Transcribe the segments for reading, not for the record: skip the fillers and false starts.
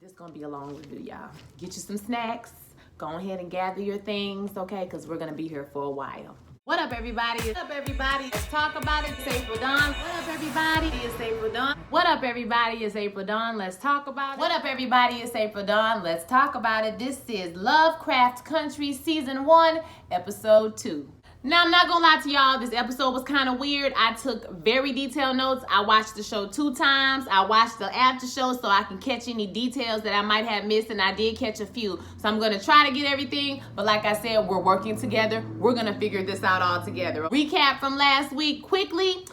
This is gonna be a long review, y'all. Get you some snacks. Go ahead and gather your things, okay? Because we're gonna be here for a while. What up, everybody? What up, everybody? Let's talk about it. It's April Dawn. What up, everybody? It's April Dawn. What up, everybody? It's April Dawn. Let's talk about it. What up, everybody? It's April Dawn. Let's talk about it. This is Lovecraft Country Season 1, Episode 2. Now, I'm not gonna lie to y'all, this episode was kind of weird. I took very detailed notes. I watched the show 2 times. I watched the after show so I can catch any details that I might have missed, and I did catch a few. So I'm gonna try to get everything, but like I said, we're working together. We're gonna figure this out all together. Recap from last week quickly.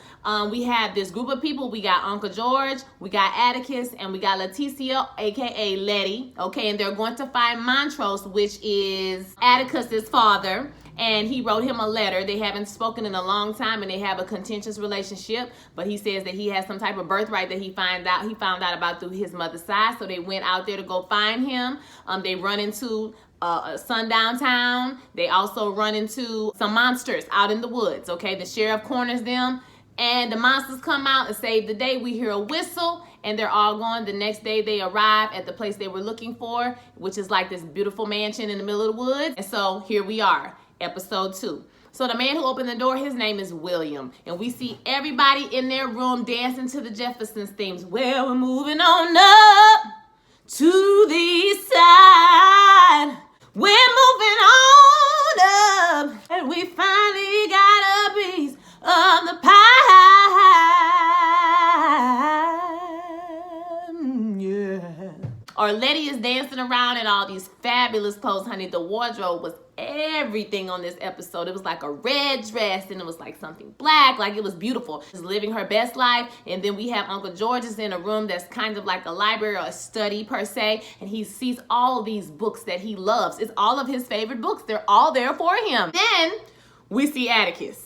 We have this group of people. We got Uncle George, we got Atticus, and we got Leticia, aka Letty. Okay, and they're going to find Montrose, which is Atticus's father. And he wrote him a letter. They haven't spoken in a long time, and they have a contentious relationship. But he says that he has some type of birthright that he found out about through his mother's side. So they went out there to go find him. They run into sundown town. They also run into some monsters out in the woods. Okay, the sheriff corners them, and the monsters come out and save the day. We hear a whistle, and they're all gone. The next day, they arrive at the place they were looking for, which is like this beautiful mansion in the middle of the woods. And so here we are. Episode 2. So the man who opened the door, his name is William. And we see everybody in their room dancing to the Jeffersons themes. Well, we're moving on up to the east side. We're moving on up. And we finally got a piece of the pie. Yeah. Or Letty is dancing around in all these fabulous clothes, honey. The wardrobe was everything on this episode. It was like a red dress, and it was like something black, like it was beautiful. She's living her best life. And then we have Uncle George is in a room that's kind of like a library or a study per se, and he sees all of these books that he loves. It's all of his favorite books. They're all there for him. Then we see Atticus.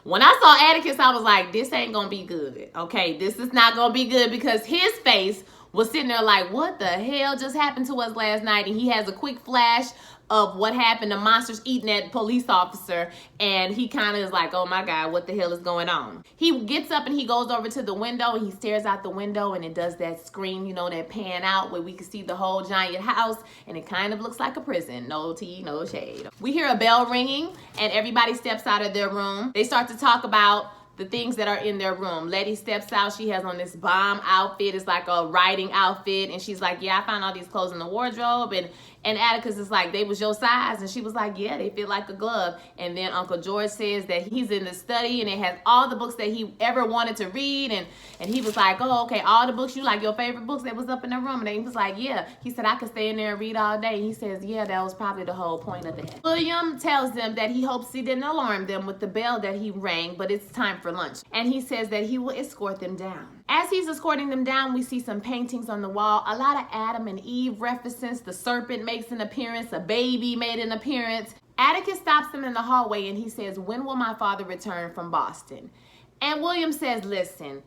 When I saw Atticus, I was like, this ain't gonna be good. Okay, this is not gonna be good, because his face was sitting there like, what the hell just happened to us last night? And he has a quick flash of what happened, the monsters eating that police officer, and he kind of is like, oh my God, what the hell is going on? He gets up and he goes over to the window, and he stares out the window, and it does that screen, you know, that pan out where we can see the whole giant house, and it kind of looks like a prison. No tea, no shade. We hear a bell ringing, and everybody steps out of their room. They start to talk about the things that are in their room. Letty steps out. She has on this bomb outfit. It's like a riding outfit. And she's like, yeah, I found all these clothes in the wardrobe. And Atticus is like, they was your size? And she was like, yeah, they fit like a glove. And then Uncle George says that he's in the study, and it has all the books that he ever wanted to read. And he was like, oh, okay, all the books you like, your favorite books that was up in the room. And he was like, yeah. He said, I could stay in there and read all day. And he says, yeah, that was probably the whole point of it. William tells them that he hopes he didn't alarm them with the bell that he rang, but it's time for lunch. And he says that he will escort them down. As he's escorting them down, we see some paintings on the wall. A lot of Adam and Eve references. The serpent makes an appearance. A baby made an appearance. Atticus stops him in the hallway, and he says, when will my father return from Boston? And William says, listen,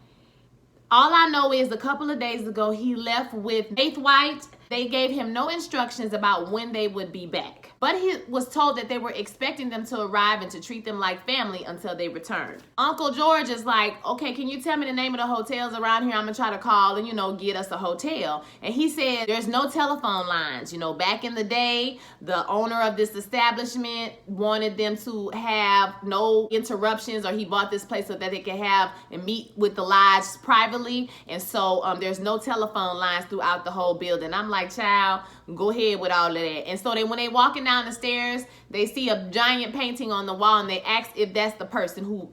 all I know is a couple of days ago, he left with Braithwaite. They gave him no instructions about when they would be back. But he was told that they were expecting them to arrive and to treat them like family until they returned. Uncle George is like, okay, can you tell me the name of the hotels around here? I'm gonna try to call and, you know, get us a hotel. And he said there's no telephone lines. You know, back in the day, the owner of this establishment wanted them to have no interruptions, or he bought this place so that they could have and meet with the lodge privately. And so there's no telephone lines throughout the whole building. I'm like, child, go ahead with all of that. And so when they walking down the stairs, they see a giant painting on the wall, and they ask if that's the person who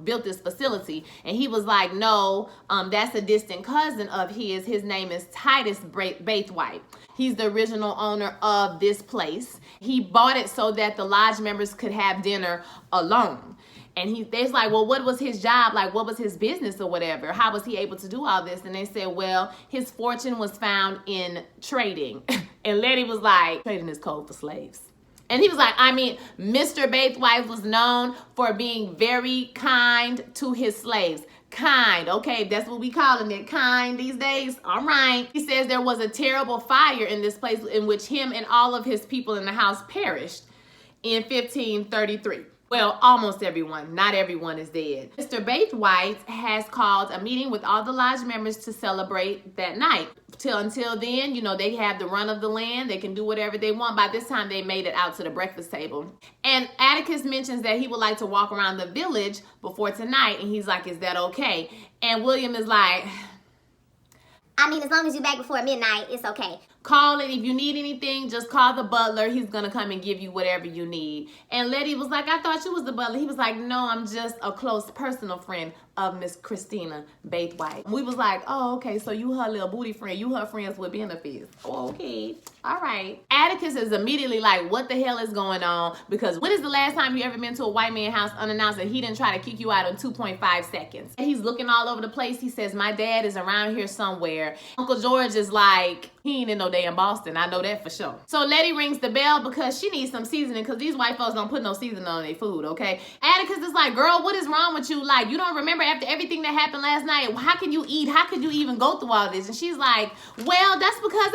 built this facility. And he was like, no, that's a distant cousin of his. His name is Titus Braithwaite. He's the original owner of this place. He bought it so that the lodge members could have dinner alone. And they's like, well, what was his job? Like, what was his business or whatever? How was he able to do all this? And they said, well, his fortune was found in trading. And Letty was like, trading is code for slaves. And he was like, I mean, Mr. Braithwaite was known for being very kind to his slaves. Kind, okay, that's what we calling it, kind these days. All right. He says there was a terrible fire in this place in which him and all of his people in the house perished in 1533. Well, almost everyone. Not everyone is dead. Mr. Baithwaite has called a meeting with all the lodge members to celebrate that night. Until then, you know, they have the run of the land. They can do whatever they want. By this time, they made it out to the breakfast table. And Atticus mentions that he would like to walk around the village before tonight. And he's like, is that okay? And William is like, I mean, as long as you're back before midnight, it's okay. Call it. If you need anything, just call the butler. He's going to come and give you whatever you need. And Letty was like, I thought you was the butler. He was like, no, I'm just a close personal friend of Miss Christina Baithwaite. We was like, oh, okay, so you her little booty friend. You her friends with benefits. Oh, okay. All right. Atticus is immediately like, what the hell is going on? Because when is the last time you ever been to a white man's house unannounced and he didn't try to kick you out in 2.5 seconds? And he's looking all over the place. He says, my dad is around here somewhere. Uncle George is like, he ain't in no damn Boston. I know that for sure. So Letty rings the bell because she needs some seasoning because these white folks don't put no seasoning on their food, okay? Atticus is like, girl, what is wrong with you? Like, you don't remember after everything that happened last night? How can you eat? How could you even go through all this? And she's like, well, that's because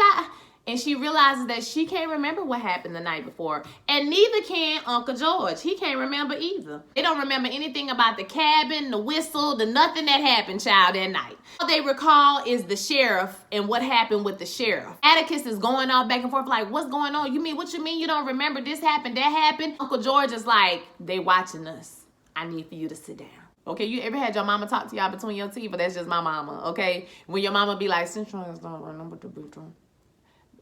And she realizes that she can't remember what happened the night before. And neither can Uncle George. He can't remember either. They don't remember anything about the cabin, the whistle, the nothing that happened, child, that night. All they recall is the sheriff and what happened with the sheriff. Atticus is going all back and forth like, what's going on? What you mean you don't remember this happened, that happened? Uncle George is like, they watching us. I need for you to sit down. Okay, you ever had your mama talk to y'all between your teeth? But that's just my mama, okay? When your mama be like, Central is not remember the bedroom.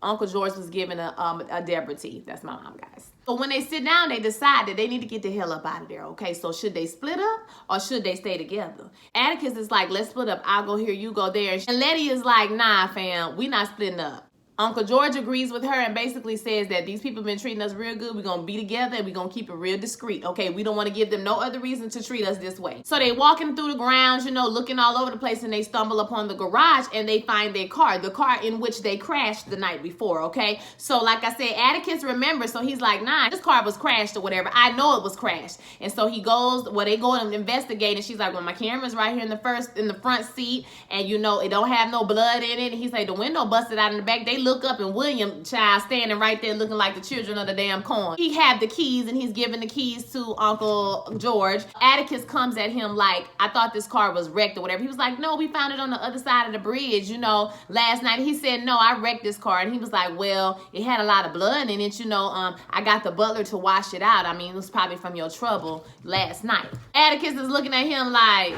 Uncle George was given a Deborah T. That's my mom, guys. So when they sit down, they decide that they need to get the hell up out of there, okay? So should they split up or should they stay together? Atticus is like, let's split up. I'll go here, you go there. And Letty is like, nah, fam, we not splitting up. Uncle George agrees with her and basically says that these people been treating us real good. We're going to be together and we're going to keep it real discreet. Okay, we don't want to give them no other reason to treat us this way. So they walking through the grounds, you know, looking all over the place, and they stumble upon the garage and they find their car, the car in which they crashed the night before, okay? So like I said, Atticus remembers, so he's like, nah, this car was crashed or whatever. I know it was crashed. And so he goes, well, they go and investigate, and she's like, well, my camera's right here in the front seat, and you know, it don't have no blood in it. And he's like, the window busted out in the back. They look up and William, child, standing right there looking like the children of the damn corn. He had the keys and he's giving the keys to Uncle George. Atticus comes at him like, I thought this car was wrecked or whatever. He was like, no, we found it on the other side of the bridge, you know, last night. He said, no, I wrecked this car. And he was like, well, it had a lot of blood in it, you know, I got the butler to wash it out. I mean, it was probably from your trouble last night. Atticus is looking at him like,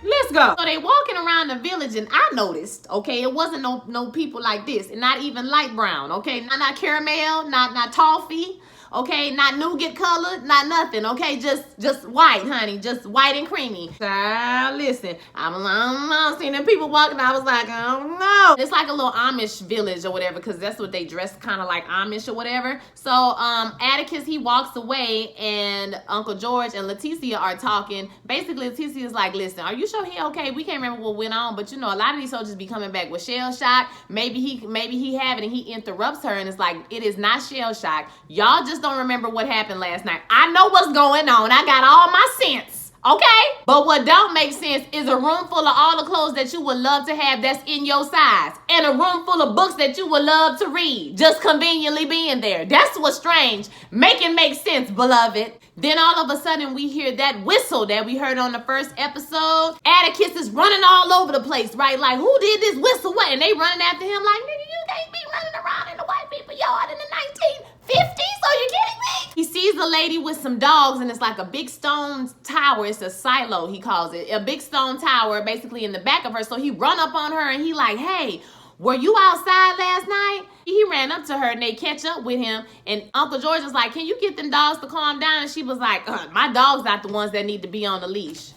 let's go. So they walking around the village, and I noticed, okay, it wasn't no people like this, and not even light brown, okay, not caramel, not toffee, okay, not nougat colored, not nothing, okay, just white, honey, just white and creamy. Listen, I don't know, seeing them people walking, I was like, I don't know. It's like a little Amish village or whatever, because that's what they dress, kind of like Amish or whatever. So Atticus, he walks away, and Uncle George and Leticia are talking. Basically, Leticia is like, listen, are you sure he okay? We can't remember what went on, but you know, a lot of these soldiers be coming back with shell shock. Maybe he have it, and he interrupts her, and it's like, it is not shell shock. Y'all just don't remember what happened last night. I know what's going on. I got all my sense. Okay? But what don't make sense is a room full of all the clothes that you would love to have that's in your size, and a room full of books that you would love to read, just conveniently being there. That's what's strange. Make it make sense, beloved. Then all of a sudden we hear that whistle that we heard on the first episode. Atticus is running all over the place, right? Like, who did this whistle? What? And they running after him like, nigga, you can't be running around in the white people yard in the 1950s. Are you kidding me? He sees a lady with some dogs, and it's like a big stone tower. It's a silo, he calls it. A big stone tower basically in the back of her. So he run up on her and he like, hey, were you outside last night? He ran up to her and they catch up with him. And Uncle George is like, can you get them dogs to calm down? And she was like, my dog's not the ones that need to be on the leash.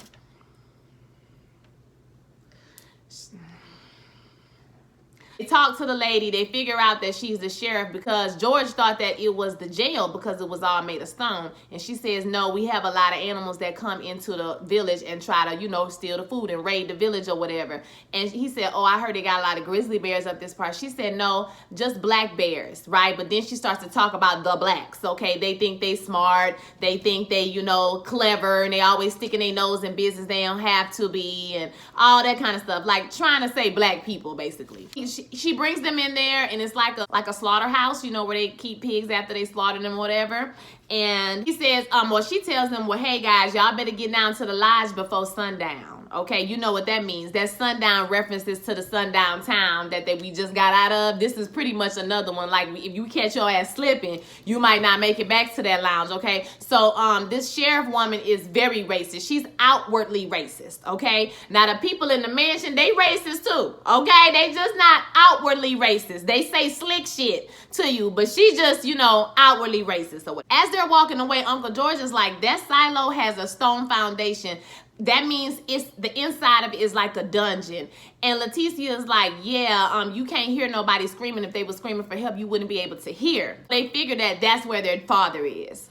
They talk to the lady. They figure out that she's the sheriff because George thought that it was the jail because it was all made of stone. And she says, no, we have a lot of animals that come into the village and try to, you know, steal the food and raid the village or whatever. And he said, oh, I heard they got a lot of grizzly bears up this part. She said, no, just black bears, right? But then she starts to talk about the blacks, okay? They think they smart. They think they, you know, clever. And they always sticking their nose in business they don't have to be, and all that kind of stuff. Like trying to say black people, basically. she brings them in there, and it's like a slaughterhouse, you know, where they keep pigs after they slaughter them or whatever. And he says, well, she tells them, well, hey guys, y'all better get down to the lodge before sundown. Okay, you know what that means. That sundown references to the sundown town that we just got out of. This is pretty much another one. Like, if you catch your ass slipping, you might not make it back to that lounge, okay? So this sheriff woman is very racist. She's outwardly racist, okay? Now, the people in the mansion, they racist too, okay? They just not outwardly racist. They say slick shit to you, but she just, you know, outwardly racist. So as they're walking away, Uncle George is like, that silo has a stone foundation. That means it's the inside of it is like a dungeon. And Leticia is like, yeah, you can't hear nobody screaming. If they were screaming for help, you wouldn't be able to hear. They figure that that's where their father is.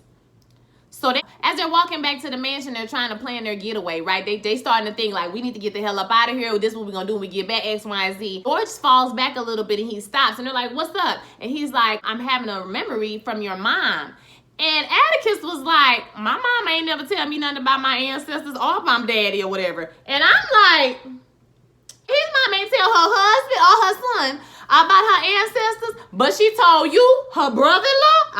So as they're walking back to the mansion, they're trying to plan their getaway, right? They starting to think like, we need to get the hell up out of here. This is what we're gonna do when we get back, X, Y, and Z. George falls back a little bit and he stops, and they're like, what's up? And he's like, I'm having a memory from your mom. And Atticus was like, my mom ain't never tell me nothing about my ancestors or if I'm daddy or whatever. And I'm like, his mom ain't tell her husband or her son about her ancestors, but she told you, her brother-in-law?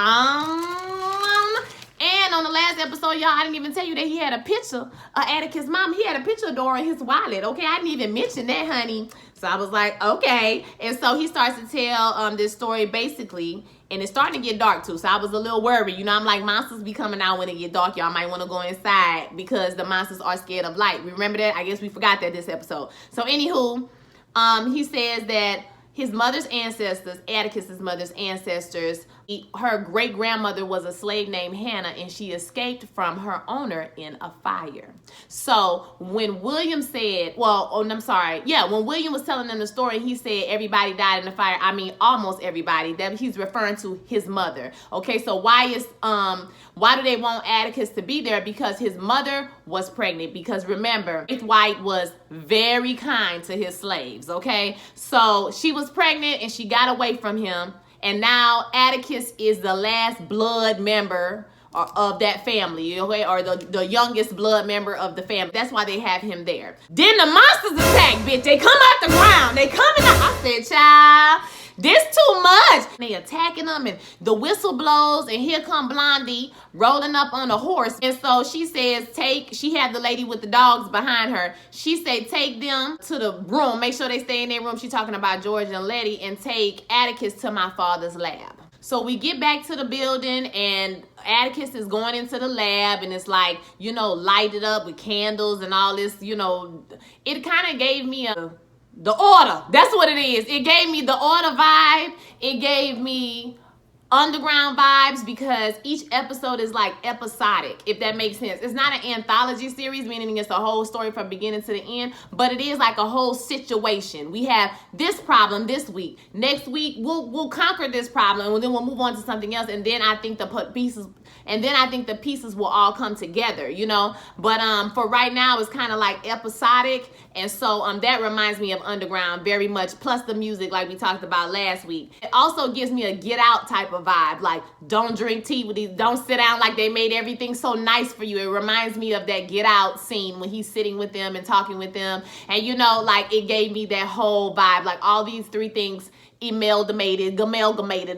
And on the last episode, y'all, I didn't even tell you that he had a picture of Atticus' mom. He had a picture of Dora in his wallet, okay? I didn't even mention that, honey. So I was like, okay. And so he starts to tell this story basically, and it's starting to get dark too. So I was a little worried. You know, I'm like, monsters be coming out when it get dark. Y'all might want to go inside because the monsters are scared of light. Remember that? I guess we forgot that this episode. So anywho, he says that his mother's ancestors, Atticus's mother's ancestors, her great-grandmother was a slave named Hannah, and she escaped from her owner in a fire. So when William said, when William was telling them the story, he said everybody died in the fire. I mean, almost everybody. That he's referring to his mother. Okay, so why do they want Atticus to be there? Because his mother was pregnant. Because remember, White was very kind to his slaves. Okay, so she was pregnant and she got away from him. And now Atticus is the last blood member of that family, okay? Or the youngest blood member of the family. That's why they have him there. Then the monsters attack, bitch. They come out the ground. They coming out. I said, child, this too much. They attacking them, and the whistle blows, and here come Blondie rolling up on a horse. And so she says, she had the lady with the dogs behind her. She said, take them to the room. Make sure they stay in their room. She's talking about George and Letty, and take Atticus to my father's lab. So we get back to the building, and Atticus is going into the lab, and it's like, you know, lighted up with candles and all this, you know. It kind of gave me the Order. That's what it is. It gave me the Order vibe. It gave me Underground vibes, because each episode is like episodic, if that makes sense. It's not an anthology series, meaning it's a whole story from beginning to the end, but it is like a whole situation. We have this problem this week. Next week, we'll conquer this problem, and then we'll move on to something else, and then I think the pieces will all come together, you know. But for right now, it's kind of like episodic, and so that reminds me of Underground very much, plus the music like we talked about last week. It also gives me a Get Out type of vibe, like don't drink tea with these, don't sit down like they made everything so nice for you. It reminds me of that Get Out scene when he's sitting with them and talking with them, and you know, like it gave me that whole vibe, like all these three things amalgamated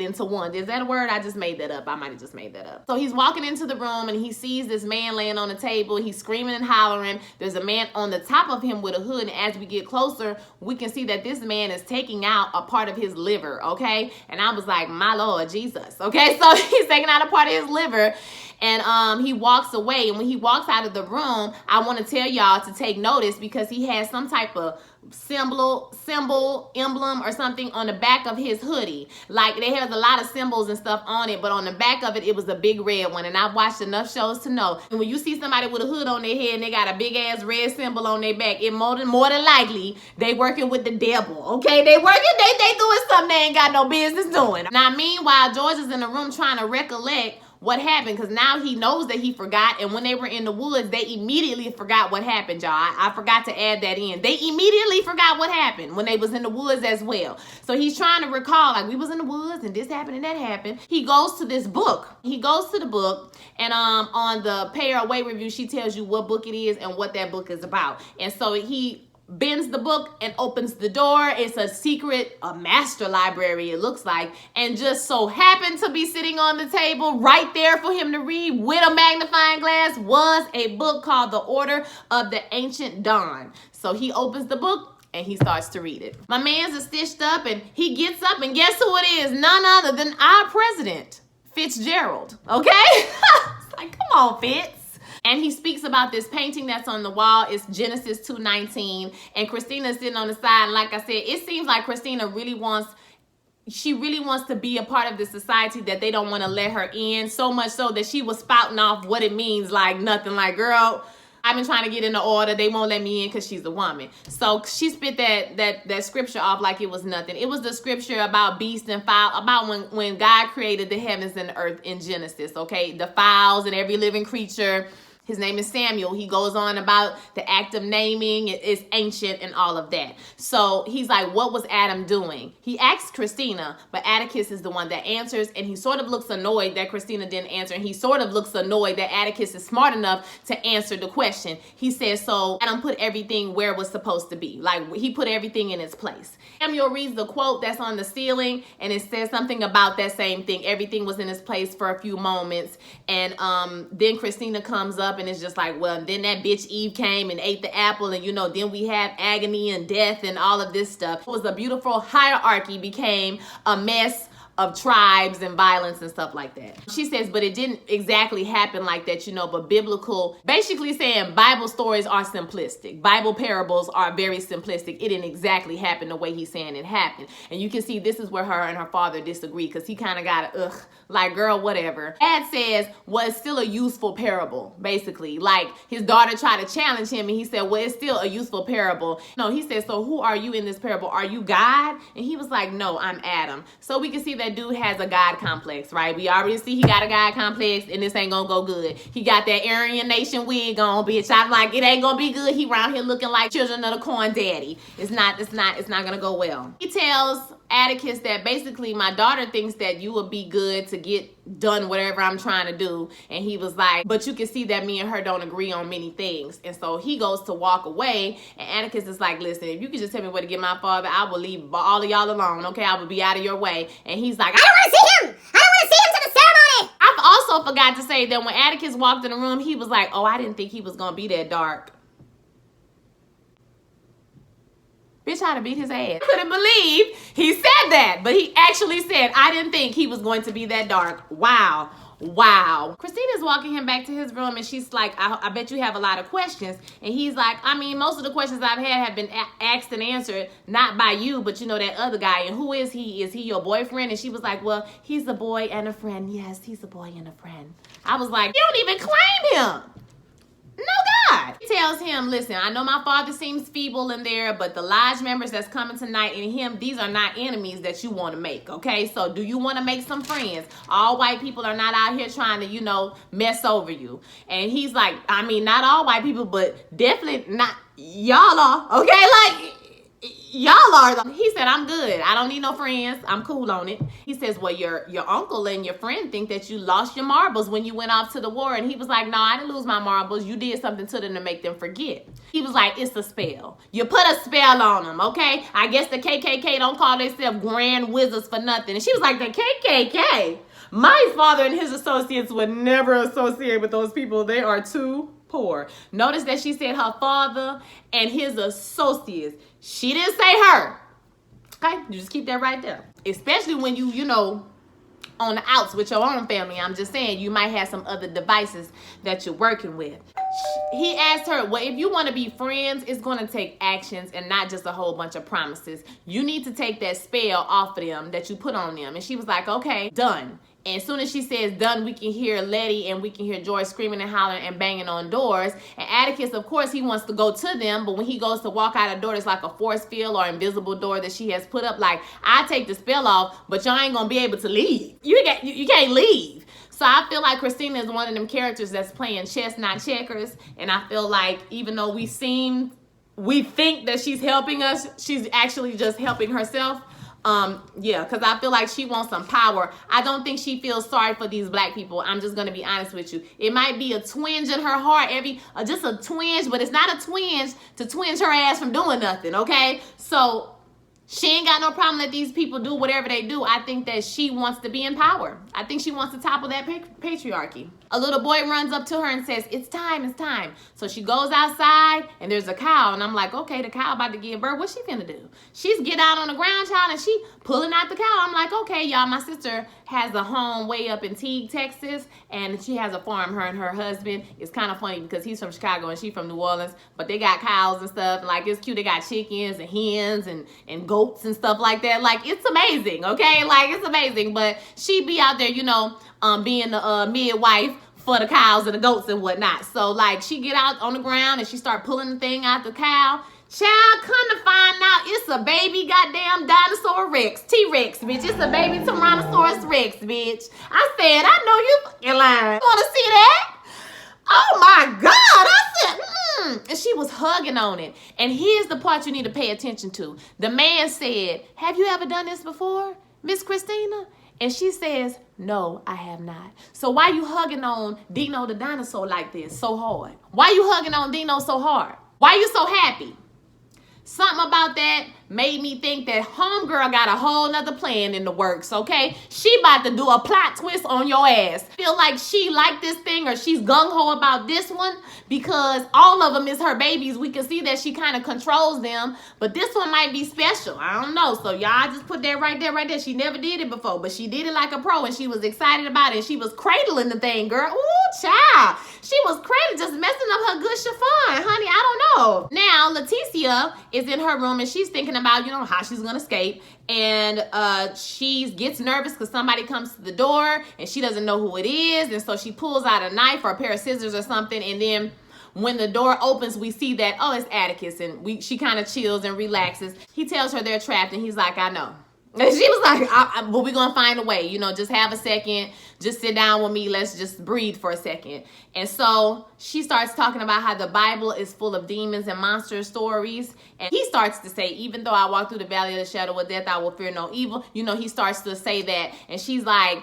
into one. Is that a word? I just made that up. I might have just made that up. So he's walking into the room and he sees this man laying on the table. He's screaming and hollering. There's a man on the top of him with a hood, and as we get closer, we can see that this man is taking out a part of his liver, okay? And I was like, my Lord Jesus, okay? So he's taking out a part of his liver, and he walks away, and when he walks out of the room, I want to tell y'all to take notice, because he has some type of symbol, emblem or something on the back of his hoodie. Like, they have a lot of symbols and stuff on it, but on the back of it, it was a big red one. And I've watched enough shows to know, and when you see somebody with a hood on their head and they got a big ass red symbol on their back, it more than likely they working with the devil, okay? They doing something they ain't got no business doing. Now, meanwhile, George is in the room trying to recollect what happened, because now he knows that he forgot, and when they were in the woods, they immediately forgot what happened, y'all. I forgot to add that in. They immediately forgot what happened when they was in the woods as well. So he's trying to recall, like, we was in the woods and this happened and that happened. He goes to this book. He goes to the book, and on the Pay Her Away review, she tells you what book it is and what that book is about. And so he bends the book and opens the door. It's a secret, a master library, it looks like, and just so happened to be sitting on the table right there for him to read with a magnifying glass was a book called The Order of the Ancient Dawn. So he opens the book and he starts to read it. My man's is stitched up and he gets up, and guess who it is? None other than our president, Fitzgerald, okay? It's like, come on, Fitz. And he speaks about this painting that's on the wall. It's Genesis 2:19. And Christina's sitting on the side. And like I said, it seems like Christina really wants to be a part of the society that they don't want to let her in. So much so that she was spouting off what it means like nothing. Like, girl, I've been trying to get in the order. They won't let me in because she's a woman. So she spit that scripture off like it was nothing. It was the scripture about beast and fowl, about when God created the heavens and the earth in Genesis, okay? The fowls and every living creature. His name is Samuel. He goes on about the act of naming. It's ancient and all of that. So he's like, what was Adam doing? He asks Christina, but Atticus is the one that answers. And he sort of looks annoyed that Christina didn't answer. And he sort of looks annoyed that Atticus is smart enough to answer the question. He says, so Adam put everything where it was supposed to be. Like, he put everything in its place. Samuel reads the quote that's on the ceiling, and it says something about that same thing. Everything was in its place for a few moments. And then Christina comes up and it's just like, well, then that bitch Eve came and ate the apple, and then we have agony and death and all of this stuff. It was a beautiful hierarchy, became a mess of tribes and violence and stuff like that. She says, but it didn't exactly happen like that, but biblical, basically saying Bible stories are simplistic. Bible parables are very simplistic. It didn't exactly happen the way he's saying it happened. And you can see this is where her and her father disagree, because he kind of got a, like, girl, whatever. Dad says, well, it's still a useful parable, basically. Like, his daughter tried to challenge him, and he said, well, it's still a useful parable. No, he said, so who are you in this parable? Are you God? And he was like, no, I'm Adam. So we can see that dude has a God complex, right? We already see he got a God complex, and this ain't gonna go good. He got that Aryan Nation wig on, bitch. I'm like, it ain't gonna be good. He around here looking like Children of the Corn daddy. It's not gonna go well. He tells Atticus that basically my daughter thinks that you would be good to get done whatever I'm trying to do. And he was like, but you can see that me and her don't agree on many things. And so he goes to walk away, and Atticus is like, listen, if you could just tell me where to get my father, I will leave all of y'all alone, okay? I will be out of your way. And he's like, I don't want to see him. I don't want to see him to the ceremony. I also forgot to say that when Atticus walked in the room, he was like, oh, I didn't think he was gonna be that dark. Bitch, I'd have beat his ass. I couldn't believe he said that, but he actually said, I didn't think he was going to be that dark. Wow. Wow. Christina's walking him back to his room, and she's like, I bet you have a lot of questions. And he's like, I mean, most of the questions I've had have been asked and answered, not by you, but that other guy. And who is he? Is he your boyfriend? And she was like, well, he's a boy and a friend. Yes, he's a boy and a friend. I was like, you don't even claim him. No, God. He tells him, listen, I know my father seems feeble in there, but the lodge members that's coming tonight and him, these are not enemies that you want to make, okay? So do you want to make some friends? All white people are not out here trying to, mess over you. And he's like, I mean, not all white people, but definitely not y'all are, okay? Like, y'all are. He said, I'm good. I don't need no friends. I'm cool on it. He says, well, your uncle and your friend think that you lost your marbles when you went off to the war. And he was like, no, I didn't lose my marbles. You did something to them to make them forget. He was like, it's a spell. You put a spell on them, okay? I guess the KKK don't call themselves grand wizards for nothing. And she was like, the KKK? My father and his associates would never associate with those people. They are too poor. Notice that she said her father and his associates. She didn't say her. Okay? You just keep that right there. Especially when you on the outs with your own family. I'm just saying, you might have some other devices that you're working with. He asked her, well, if you want to be friends, it's going to take actions and not just a whole bunch of promises. You need to take that spell off of them that you put on them. And she was like, okay, done. And as soon as she says done, we can hear Letty and we can hear Joy screaming and hollering and banging on doors. And Atticus, of course, he wants to go to them. But when he goes to walk out a door, it's like a force field or invisible door that she has put up. Like, I take the spell off, but y'all ain't going to be able to leave. You can't leave. So I feel like Christina is one of them characters that's playing chess, not checkers. And I feel like even though we think that she's helping us, she's actually just helping herself. Yeah, because I feel like she wants some power. I don't think she feels sorry for these black people. I'm just going to be honest with you. It might be a twinge in her heart, just a twinge, but it's not a twinge to twinge her ass from doing nothing, okay? So she ain't got no problem that these people do whatever they do. I think that she wants to be in power. I think she wants to topple that patriarchy. A little boy runs up to her and says, it's time, it's time. So she goes outside and there's a cow. And I'm like, okay, the cow about to give birth. What's she finna do? She's get out on the ground, child, and she pulling out the cow. I'm like, okay, y'all, my sister has a home way up in Teague, Texas. And she has a farm, her and her husband. It's kind of funny because he's from Chicago and she's from New Orleans. But they got cows and stuff. And like, it's cute. They got chickens and hens and goats and stuff like that. Like, it's amazing, okay? Like, it's amazing. But she be out there, you know, being the midwife for the cows and the goats and whatnot. So like she get out on the ground and she start pulling the thing out the cow. Child, come to find out it's a baby goddamn dinosaur Rex, T-Rex, bitch. It's a baby Tyrannosaurus Rex, bitch. I said, I know you fucking lying. You wanna see that? Oh my God, I said, And she was hugging on it. And here's the part you need to pay attention to. The man said, have you ever done this before, Miss Christina? And she says, no, I have not. So why you hugging on Dino the dinosaur like this so hard? Why you hugging on Dino so hard? Why you so happy? Something about that made me think that homegirl got a whole nother plan in the works, okay? She about to do a plot twist on your ass. Feel like she like this thing or she's gung-ho about this one because all of them is her babies. We can see that she kind of controls them, but this one might be special. I don't know. So y'all just put that right there, right there. She never did it before, but she did it like a pro and she was excited about it. She was cradling the thing, girl. Ooh, child. She was cradling, just messing up her good chiffon, honey. I don't know. Now, Leticia is in her room and she's thinking about, you know, how she's gonna escape, and she gets nervous because somebody comes to the door and she doesn't know who it is, and so she pulls out a knife or a pair of scissors or something, and then when the door opens we see that, oh, it's Atticus, and she kind of chills and relaxes. He tells her they're trapped and he's like, I know. And she was like, but we're going to find a way, you know, just have a second, just sit down with me, let's just breathe for a second. And so she starts talking about how the Bible is full of demons and monster stories. And he starts to say, even though I walk through the valley of the shadow of death, I will fear no evil. You know, he starts to say that. And she's like,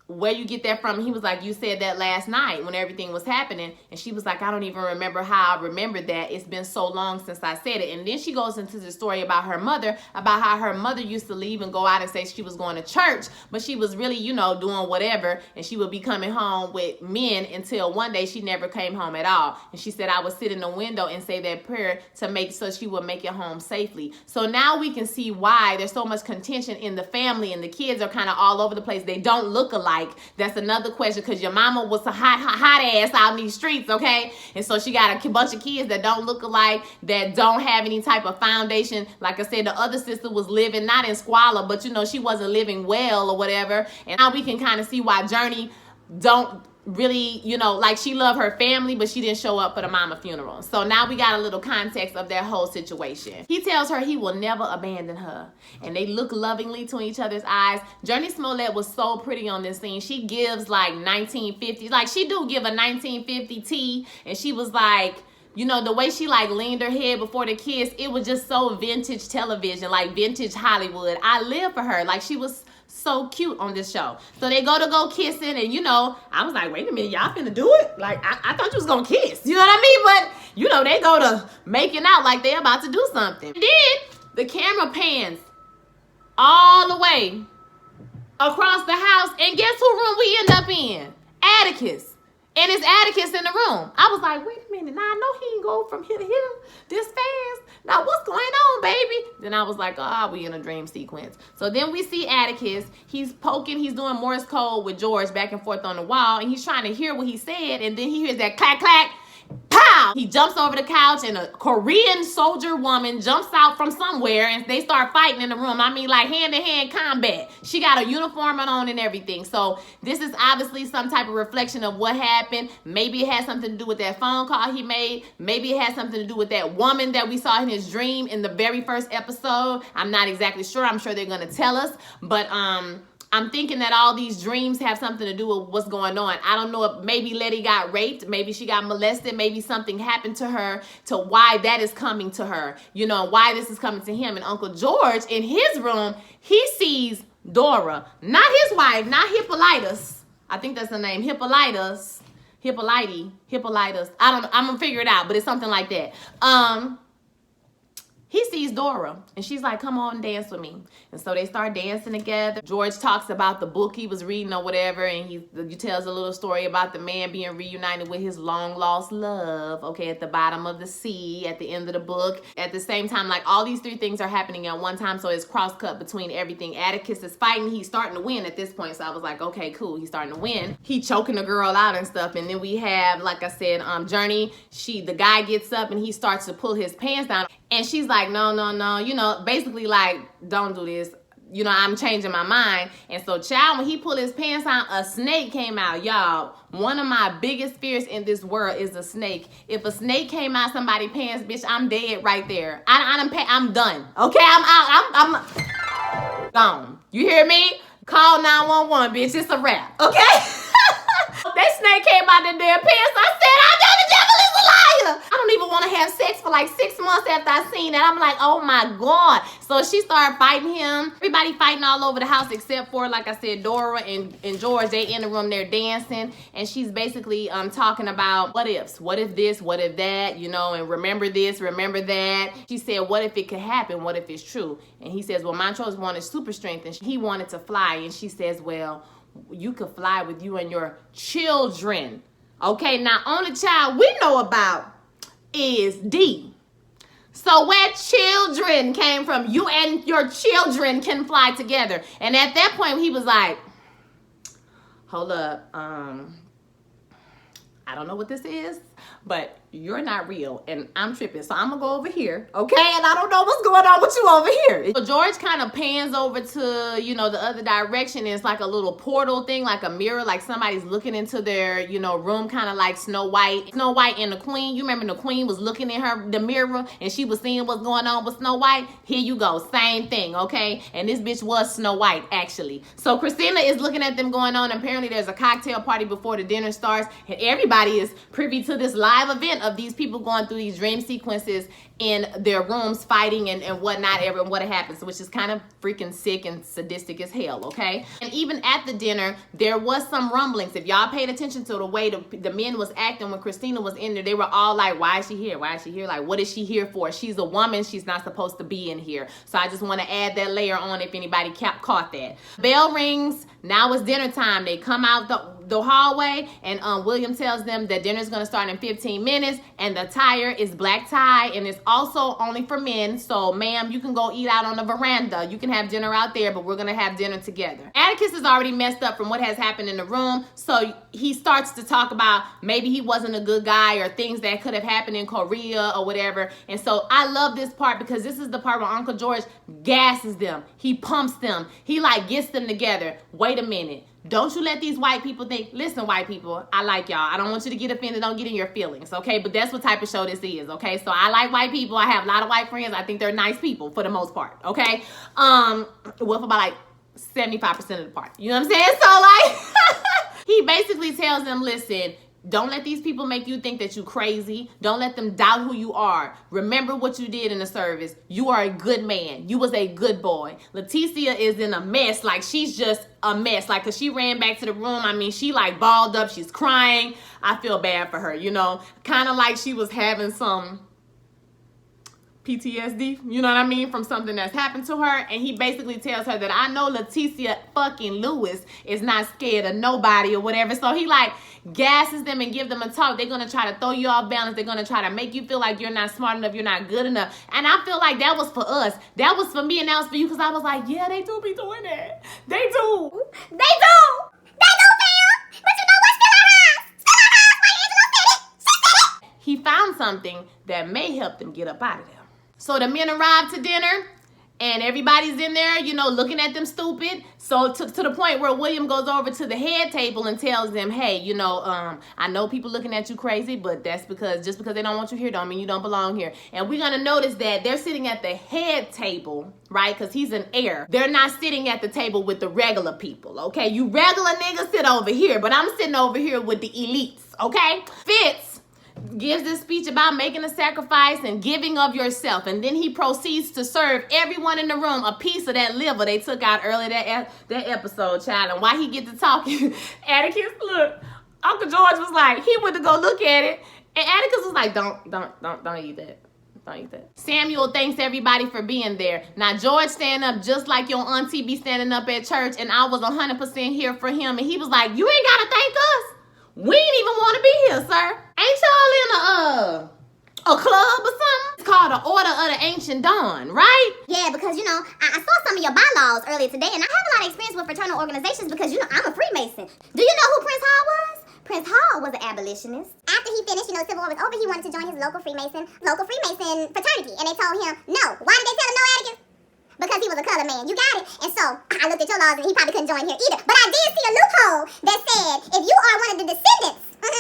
where you get that from? He was like, you said that last night when everything was happening. And she was like, I don't even remember how I remembered that. It's been so long since I said it. And then she goes into the story about her mother, about how her mother used to leave and go out and say she was going to church, but she was really, you know, doing whatever. And she would be coming home with men until one day she never came home at all. And she said, I would sit in the window and say that prayer to make so she would make it home safely. So now we can see why there's so much contention in the family and the kids are kind of all over the place. They don't look alike. That's another question, because your mama was a hot ass out in these streets, okay? And so she got a bunch of kids that don't look alike, that don't have any type of foundation. Like I said, the other sister was living not in squalor, but you know, she wasn't living well or whatever. And now we can kind of see why Journey don't really, you know, like she loved her family, but she didn't show up for the mama funeral. So now we got a little context of their whole situation. He tells her he will never abandon her, and they look lovingly to each other's eyes. Journey Smollett was so pretty on this scene. She gives like 1950s, like she do give a 1950 tea, and she was like, you know, the way she like leaned her head before the kiss, it was just so vintage television, like vintage Hollywood. I live for her. Like she was so cute on this show. So they go kissing, and you know, I was like, wait a minute, y'all finna do it? Like I thought you was gonna kiss, you know what I mean? But you know, they go to making out like they about to do something. And then the camera pans all the way across the house, and guess who room we end up in? Atticus. And it's Atticus in the room. I was like, wait a minute, now I know he can go from here to here this fast. Now what's going on, baby? Then I was like, oh, we in a dream sequence. So then we see Atticus. He's poking, he's doing Morse code with George back and forth on the wall, and he's trying to hear what he said, and then he hears that clack, clack, pow! He jumps over the couch, and a Korean soldier woman jumps out from somewhere, and they start fighting in the room. I mean, like hand-to-hand combat. She got a uniform on and everything. So this is obviously some type of reflection of what happened. Maybe it has something to do with that phone call he made. Maybe it has something to do with that woman that we saw in his dream in the very first episode. I'm not exactly sure. I'm sure they're going to tell us. But I'm thinking that all these dreams have something to do with what's going on. I don't know if maybe Letty got raped, maybe she got molested, maybe something happened to her to why that is coming to her, you know, why this is coming to him. And Uncle George, in his room, he sees Dora, not his wife, not Hippolytus. I think that's the name, Hippolytus. Hippolytus. I don't know. I'm gonna figure it out, but it's something like that. He sees Dora, and she's like, come on and dance with me. And so they start dancing together. George talks about the book he was reading or whatever, and he tells a little story about the man being reunited with his long-lost love, okay, at the bottom of the sea, at the end of the book. At the same time, like, all these three things are happening at one time, so it's cross-cut between everything. Atticus is fighting. He's starting to win at this point, so I was like, okay, cool. He's starting to win. He choking the girl out and stuff, and then we have, like I said, Journey. The guy gets up, and he starts to pull his pants down. And she's like, no, you know, basically like, don't do this. You know, I'm changing my mind. And so, child, when he pulled his pants on, a snake came out. Y'all, one of my biggest fears in this world is a snake. If a snake came out somebody's pants, bitch, I'm dead right there. I'm done. Okay, I'm out. I'm gone. You hear me? Call 911, bitch. It's a wrap. Okay? That snake came out the damn pants. I said, I know the devil is a liar. I don't even want to have sex for like 6 months after I seen that. I'm like, oh my God. So she started fighting him. Everybody fighting all over the house except for, like I said, Dora and George. They in the room, they're dancing. And she's basically talking about what ifs. What if this? What if that? You know, and remember this, remember that. She said, what if it could happen? What if it's true? And he says, well, Montrose wanted super strength and he wanted to fly. And she says, well, you could fly with you and your children. Okay, now only child we know about is D. So where children came from, you and your children can fly together. And at that point he was like, hold up, I don't know what this is, but you're not real and I'm tripping. So I'm gonna go over here, okay? And I don't know what's going on with you over here. So George kind of pans over to, you know, the other direction. It's like a little portal thing, like a mirror, like somebody's looking into their, you know, room, kind of like Snow White. Snow White and the Queen. You remember the Queen was looking in the mirror and she was seeing what's going on with Snow White? Here you go, same thing, okay? And this bitch was Snow White, actually. So Christina is looking at them going on. Apparently there's a cocktail party before the dinner starts and everybody is privy to this live event of these people going through these dream sequences in their rooms fighting and whatnot, what happens, which is kind of freaking sick and sadistic as hell, okay? And even at the dinner, there was some rumblings. If y'all paid attention to the way the men was acting when Christina was in there, they were all like, why is she here? Why is she here? Like, what is she here for? She's a woman. She's not supposed to be in here. So I just want to add that layer on if anybody caught that. Bell rings. Now it's dinner time. They come out the hallway and William tells them that dinner's going to start in 15 minutes and the attire is black tie and it's also only for men. So, ma'am, you can go eat out on the veranda. You can have dinner out there, but we're going to have dinner together. Atticus is already messed up from what has happened in the room. So he starts to talk about maybe he wasn't a good guy or things that could have happened in Korea or whatever. And so I love this part because this is the part where Uncle George gasses them. He pumps them. He like gets them together. Wait a minute. Don't you let these white people think, listen, white people, I like y'all. I don't want you to get offended. Don't get in your feelings, okay? But that's what type of show this is, okay? So I like white people. I have a lot of white friends. I think they're nice people for the most part, okay? Well, for about like 75% of the part. You know what I'm saying? So like, he basically tells them, listen, don't let these people make you think that you're crazy. Don't let them doubt who you are. Remember what you did in the service. You are a good man. You was a good boy. Leticia is in a mess. Like, she's just a mess. Like, cause she ran back to the room. I mean, she like balled up. She's crying. I feel bad for her, you know. Kind of like she was having some PTSD, you know what I mean, from something that's happened to her. And he basically tells her that I know Leticia fucking Lewis is not scared of nobody or whatever. So he like gasses them and give them a talk. They're gonna try to throw you off balance. They're gonna try to make you feel like you're not smart enough, you're not good enough. And I feel like that was for us. That was for me and that was for you, because I was like, yeah, they do be doing that. They do. They do. They do, fam. But you know what? Still our eyes. Still our eyes. My Angela said it. She said it. He found something that may help them get up out of there. So the men arrived to dinner And everybody's in there, you know, looking at them stupid. So to the point where William goes over to the head table and tells them, hey, you know, I know people looking at you crazy, but that's because just because they don't want you here don't mean you don't belong here. And we're going to notice that they're sitting at the head table, right? Because he's an heir. They're not sitting at the table with the regular people, okay? You regular niggas sit over here, but I'm sitting over here with the elites, okay? Fitz gives this speech about making a sacrifice and giving of yourself, and then he proceeds to serve everyone in the room a piece of that liver they took out earlier that episode, child. And why he get to talking, Atticus, look, Uncle George was like, he went to go look at it, and Atticus was like, don't eat that. Don't eat that. Samuel thanks everybody for being there. Now George stand up just like your auntie be standing up at church, and I was 100% here for him, and he was like, you ain't gotta thank us. We ain't even want to be here, sir. Ain't y'all in a club or something? It's called the Order of the Ancient Dawn, right? Yeah, because, you know, I saw some of your bylaws earlier today, and I have a lot of experience with fraternal organizations because, you know, I'm a Freemason. Do you know who Prince Hall was? Prince Hall was an abolitionist. After he finished, you know, Civil War was over, he wanted to join his local Freemason fraternity. And they told him, no. Why did they tell him no, Atticus? Because he was a colored man. You got it? And so, I looked at your laws and he probably couldn't join here either. But I did see a loophole that said, if you are one of the descendants of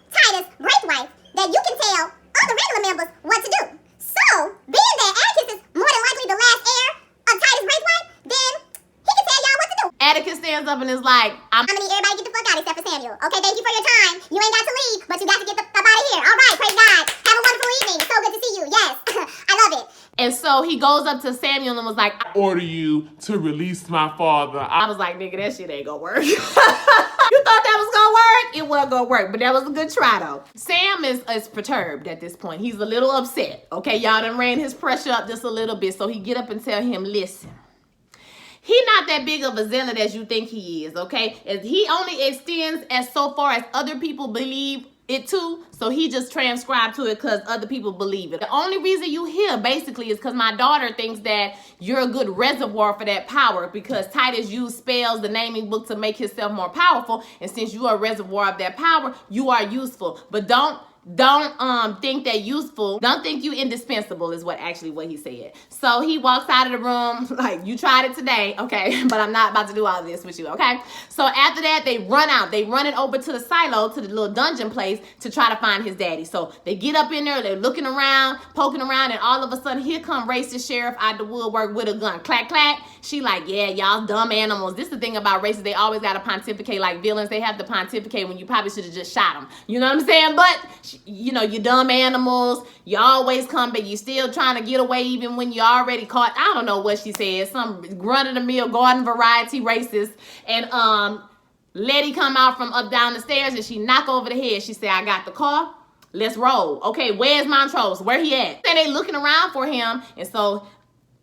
Titus' great-wife, that you can tell other regular members what to do. So, being that Atticus is more than likely the last heir of Titus' great-wife, then he can tell y'all what to do. Atticus stands up and is like, I'm gonna need everybody to get the fuck out except for Samuel. Okay, thank you for your time. You ain't got to leave, but you got to get the fuck out of here. All right, praise God. Have a wonderful evening. So good to see you. Yes, I love it. And so he goes up to Samuel and was like, I order you to release my father. I was like, nigga, that shit ain't gonna work. You thought that was gonna work? It wasn't gonna work, but that was a good try though. Sam is perturbed at this point. He's a little upset. Okay, y'all done ran his pressure up just a little bit. So he get up and tell him, listen, he not that big of a zealot as you think he is, okay? As he only extends as so far as other people believe it too, so he just transcribed to it because other people believe it. The only reason you here basically is because my daughter thinks that you're a good reservoir for that power, because Titus used spells, the naming book, to make himself more powerful, and since you are a reservoir of that power, you are useful. But don't think that useful, don't think you indispensable is what he said. So he walks out of the room like, you tried it today, okay, but I'm not about to do all this with you, okay? So after that, they run out. They run it over to the silo, to the little dungeon place, to try to find his daddy. So they get up in there, they're looking around, poking around, and all of a sudden, here come racist sheriff out the woodwork with a gun. Clack, clack. She like, yeah, y'all dumb animals. This is the thing about racists. They always got to pontificate like villains. They have to pontificate when you probably should have just shot them. You know what I'm saying? But you know, you dumb animals, you always come back, you still trying to get away even when you already caught. I don't know what she said, some run-of-the-mill garden variety racist. And Letty come out from up down the stairs and she knock over the head. She said, I got the car, let's roll. Okay, where's Montrose? Where he at? And they looking around for him. And so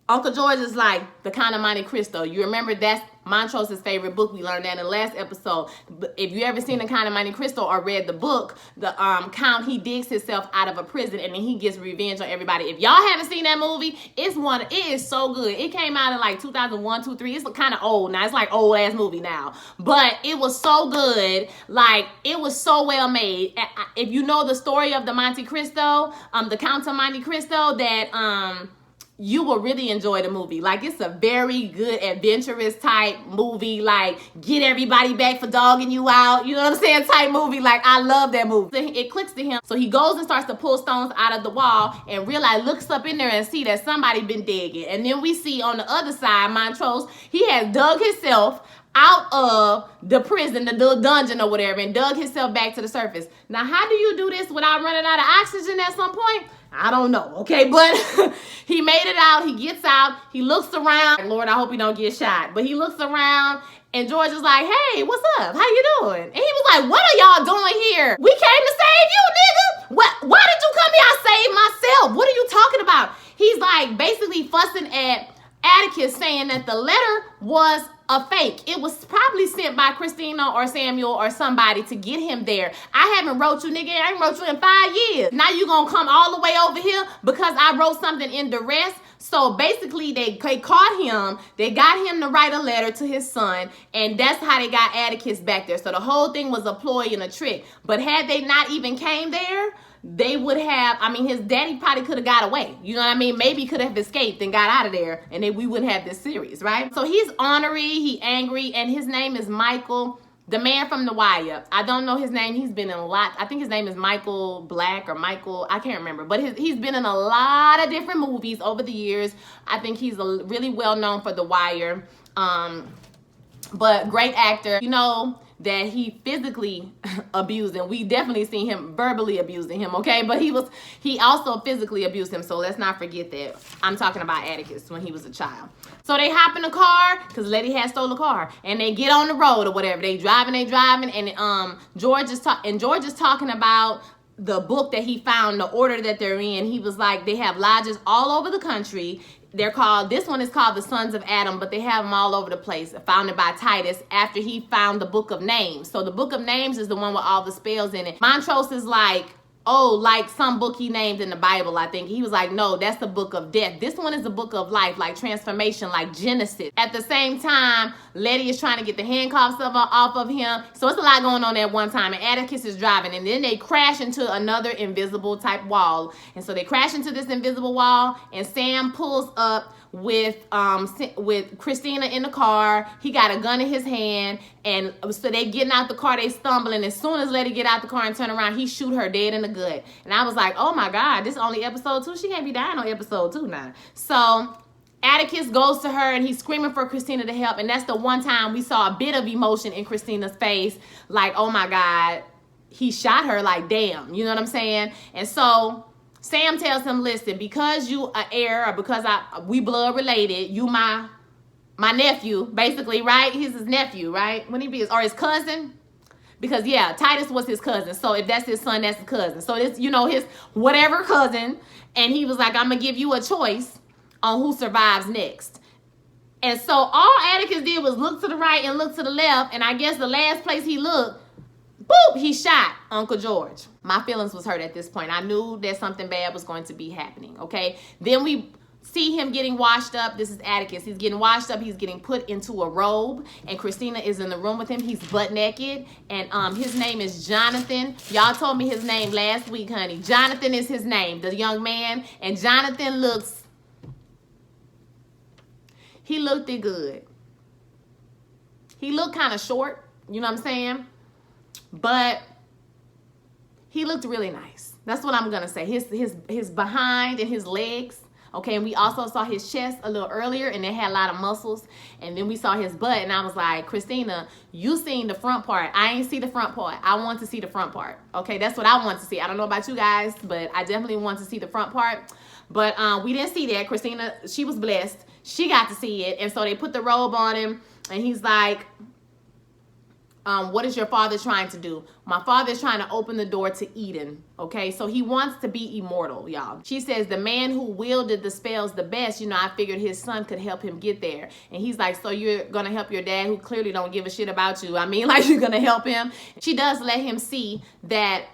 Uncle George is like, the Count of Monte Cristo. You remember that's Montrose's favorite book. We learned that in the last episode. But if you ever seen the Count of Monte Cristo or read the book, the Count, he digs himself out of a prison and then he gets revenge on everybody. If y'all haven't seen that movie, it is so good. It came out in like 2001, 2, 3. It's kind of old now. It's like old ass movie now. But it was so good. Like, it was so well made. If you know the story of the Monte Cristo, the Count of Monte Cristo, that you will really enjoy the movie. Like, it's a very good adventurous type movie, like get everybody back for dogging you out, you know what I'm saying, type movie. Like, I love that movie. So it clicks to him, so he goes and starts to pull stones out of the wall and looks up in there and see that somebody been digging. And then we see on the other side, Montrose, he has dug himself out of the prison, the little dungeon or whatever, and dug himself back to the surface. Now, how do you do this without running out of oxygen at some point? I don't know, okay? But he made it out. He gets out. He looks around. Lord, I hope he don't get shot. But he looks around, and George is like, hey, what's up? How you doing? And he was like, what are y'all doing here? We came to save you, nigga. Why did you come here? I saved myself. What are you talking about? He's like basically fussing at Atticus, saying that the letter was a fake. It was probably sent by Christina or Samuel or somebody to get him there. I haven't wrote you, nigga. I ain't wrote you in 5 years. Now you gonna come all the way over here because I wrote something in duress? So basically they caught him. They got him to write a letter to his son, and that's how they got Atticus back there. So the whole thing was a ploy and a trick. But had they not even came there, they would have, I mean, his daddy probably could have got away. You know what I mean? Maybe could have escaped and got out of there, and then we wouldn't have this series, right? So he's ornery, he angry, and his name is Michael, the man from The Wire. I don't know his name. He's been in a lot. I think his name is Michael Black or Michael, I can't remember. But he's been in a lot of different movies over the years. I think he's really well known for The Wire. But great actor. You know that he physically abused him. We definitely seen him verbally abusing him, okay? But he also physically abused him, so let's not forget that. I'm talking about Atticus when he was a child. So they hop in the car, because Letty had stole a car, and they get on the road or whatever. They driving, and George is talking about the book that he found, the order that they're in. He was like, they have lodges all over the country. This one is called the Sons of Adam, but they have them all over the place, founded by Titus after he found the Book of Names. So the Book of Names is the one with all the spells in it. Montrose is like, oh, like some book he named in the Bible, I think. He was like, no, that's the book of death. This one is the book of life, like transformation, like Genesis. At the same time, Letty is trying to get the handcuffs off of him. So it's a lot going on at one time. And Atticus is driving. And then they crash into another invisible type wall. And so they crash into this invisible wall. And Sam pulls up with Christina in the car. He got a gun in his hand, and so they getting out the car, they stumbling. As soon as Letty get out the car and turn around, he shoot her dead in the gut. And I was like, oh my God, this is only episode 2. She can't be dying on episode 2 now. So Atticus goes to her and he's screaming for Christina to help. And that's the one time we saw a bit of emotion in Christina's face, like, oh my God, he shot her, like, damn, you know what I'm saying? And so Sam tells him, listen, because you are heir, or because we blood related, you my nephew, basically, right? He's his nephew, right? When he be or his cousin. Because yeah, Titus was his cousin. So if that's his son, that's his cousin. So this, you know, his whatever cousin. And he was like, I'm gonna give you a choice on who survives next. And so all Atticus did was look to the right and look to the left. And I guess the last place he looked, boop, he shot Uncle George. My feelings was hurt at this point. I knew that something bad was going to be happening, okay? Then we see him getting washed up. This is Atticus. He's getting washed up. He's getting put into a robe. And Christina is in the room with him. He's butt naked. And his name is Jonathan. Y'all told me his name last week, honey. Jonathan is his name, the young man. And Jonathan he looked it good. He looked kind of short, you know what I'm saying? But he looked really nice. That's what I'm gonna say. His behind and his legs. Okay, and we also saw his chest a little earlier, and it had a lot of muscles. And then we saw his butt, and I was like, Christina, you seen the front part. I ain't see the front part. I want to see the front part. Okay, that's what I want to see. I don't know about you guys, but I definitely want to see the front part. But we didn't see that. Christina, she was blessed. She got to see it. And so they put the robe on him, and he's like, what is your father trying to do? My father is trying to open the door to Eden, okay? So he wants to be immortal, y'all. She says, the man who wielded the spells the best, you know, I figured his son could help him get there. And he's like, so you're going to help your dad who clearly don't give a shit about you? I mean, like, you're going to help him? She does let him see that